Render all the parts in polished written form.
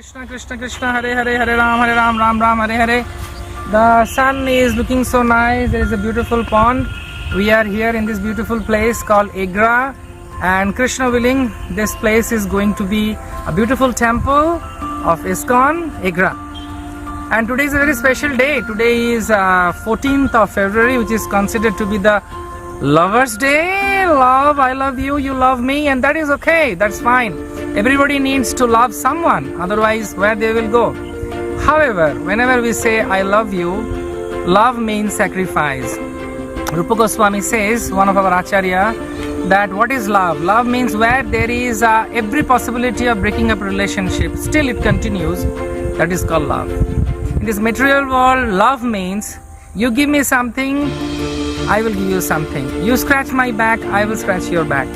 Krishna Krishna Krishna Hare Hare Hare Ram Ram Ram Hare Hare. The sun is looking so nice. There is a beautiful pond. We are here in this beautiful place called Agra, and Krishna willing, this place is going to be a beautiful temple of ISKCON Agra. And today is a very special day. Today is 14th of February, which is considered to be the Lovers' Day. Love, I love you, you love me, and that is okay, that's fine. Everybody needs to love someone, otherwise where they will go. However, whenever we say I love you, love means sacrifice. Rupa Goswami says, one of our Acharya, that what is love? Love means where there is every possibility of breaking up a relationship, still it continues, that is called love. In this material world, love means you give me something, I will give you something. You scratch my back, I will scratch your back.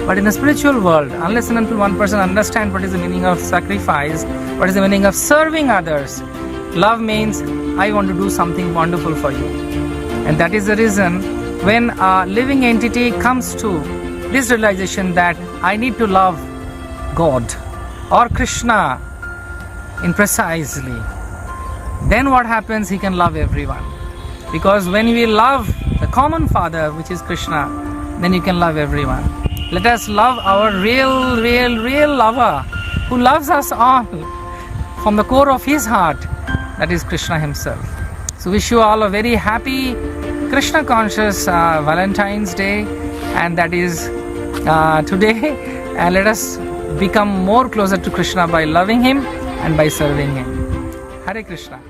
But in the spiritual world, unless and until one person understands what is the meaning of sacrifice, what is the meaning of serving others, love means I want to do something wonderful for you. And that is the reason when a living entity comes to this realization that I need to love God or Krishna in precisely, then what happens? He can love everyone. Because when we love the common Father, which is Krishna, then you can love everyone. Let us love our real lover who loves us all from the core of his heart, that is Krishna himself. So wish you all a very happy Krishna conscious Valentine's Day, and that is today, and let us become more closer to Krishna by loving him and by serving him. Hare Krishna.